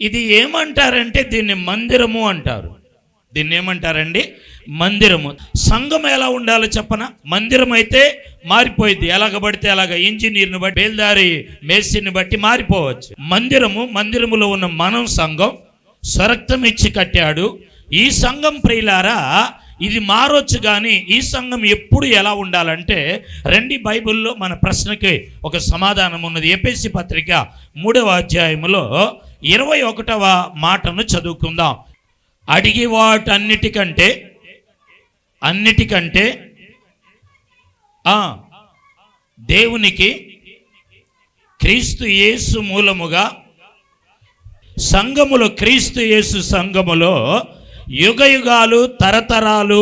ఇది ఏమంటారంటే దీన్ని మందిరము అంటారు. దీన్ని ఏమంటారండి? మందిరము. సంఘం ఎలా ఉండాలో చెప్పనా? మందిరం అయితే మారిపోయింది, ఎలాగ పడితే అలాగ, ఇంజనీర్ని బట్టి, బేల్దారి మేస్త్రిని బట్టి మారిపోవచ్చు. మందిరములో ఉన్న మనం సంఘం స్వరక్తం ఇచ్చి కట్టాడు. ఈ సంఘం ప్రియులారా ఇది మారొచ్చు, కానీ ఈ సంఘం ఎప్పుడు ఎలా ఉండాలంటే రండి బైబిల్లో మన ప్రశ్నకి ఒక సమాధానం ఉన్నది. ఎఫెసీ పత్రిక 3వ అధ్యాయములో 21వ మాటను చదువుకుందాం. అడిగి వాటన్నిటికంటే దేవునికి క్రీస్తు యేసు మూలముగా సంఘములో, క్రీస్తు యేసు సంఘములో యుగయుగాలు తరతరాలు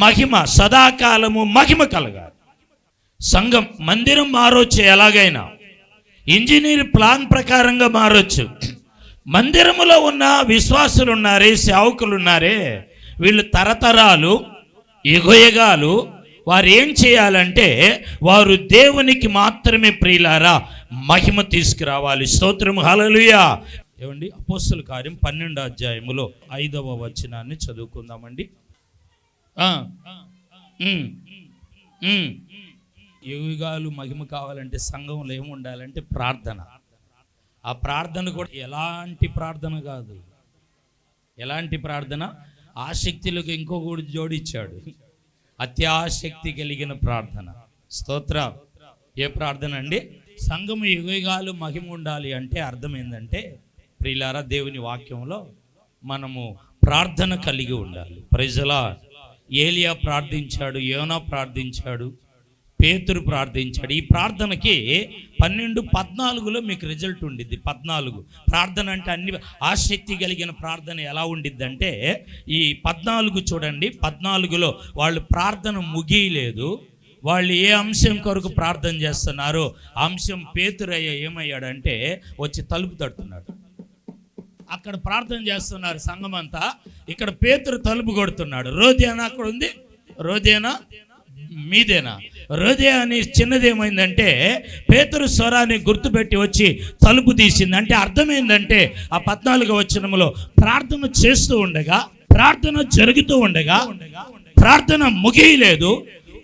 మహిమ, సదాకాలము మహిమ కలగాలి. సంఘం మందిరం మారొచ్చు, ఎలాగైనా ఇంజనీర్ ప్లాన్ ప్రకారంగా మారొచ్చు. మందిరములో ఉన్న విశ్వాసులు ఉన్నారే, సేవకులు ఉన్నారే, వీళ్ళు తరతరాలు యుగయుగాలు వారు ఏం చేయాలంటే వారు దేవునికి మాత్రమే ప్రియులారా మహిమ తీసుకురావాలి. స్తోత్రం, హల్లెలూయా. ఏమండి, అపోస్తలుల కార్యం 12వ అధ్యాయములో 5వ వచనాన్ని చదువుకుందామండి. యుగాలు మహిమ కావాలంటే సంఘంలో ఏముండాలంటే ప్రార్థన. ఆ ప్రార్థన కూడా ఎలాంటి ప్రార్థన కాదు. ఎలాంటి ప్రార్థన? ఆసక్తులకు ఇంకొకటి జోడించాడు, అత్యాసక్తి కలిగిన ప్రార్థన. స్తోత్రం. ఏ ప్రార్థన అండి? సంఘము యుగాలు మహిమ ఉండాలి అంటే అర్థం ఏంటంటే ప్రియులారా, దేవుని వాక్యంలో మనము ప్రార్థన కలిగి ఉండాలి. Praise the lord. ఏలియా ప్రార్థించాడు, యోనా ప్రార్థించాడు, పేతురు ప్రార్థించాడు. ఈ ప్రార్థనకి 12:14లో మీకు రిజల్ట్ ఉండిద్ది. 14 ప్రార్థన అంటే అన్ని ఆసక్తి కలిగిన ప్రార్థన ఎలా ఉండిద్ది అంటే ఈ 14 చూడండి. 14లో వాళ్ళు ప్రార్థన ముగియలేదు. వాళ్ళు ఏ అంశం కొరకు ప్రార్థన చేస్తున్నారో అంశం పేతురయ్య ఏమయ్యాడంటే వచ్చి తలుపు తడుతున్నాడు. అక్కడ ప్రార్థన చేస్తున్నారు సంఘం అంతా, ఇక్కడ పేతురు తలుపు కొడుతున్నాడు. రోదేనా అక్కడ ఉంది, రోదేనా మీదేనా? రోదే అని చిన్నదేమైందంటే పేతురు స్వరాన్ని గుర్తుపెట్టి వచ్చి తలుపు తీసింది. అంటే అర్థమైందంటే ఆ 14వ వచనంలో ప్రార్థన చేస్తూ ఉండగా, ప్రార్థన జరుగుతూ ఉండగా, ప్రార్థన ముగియలేదు,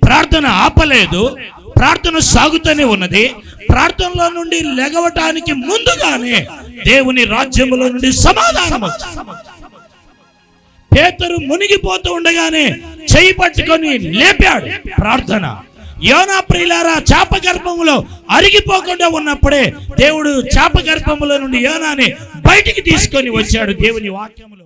ప్రార్థన ఆపలేదు, ప్రార్థన సాగుతూనే ఉన్నది. ప్రార్థనలో నుండి లెగవటానికి ముందుగానే దేవుని రాజ్యములో నుండి సమాధానం వచ్చింది. పేతురు మునిగిపోతూ ఉండగానే చెయ్యి పట్టుకొని లేపాడు. ప్రార్థన. యోనా ప్రియులారా చాప గర్భములో అరిగిపోకుండా ఉన్నప్పుడే దేవుడు చాప గర్భములో నుండి యోనాని బయటికి తీసుకొని వచ్చాడు దేవుని వాక్యములో.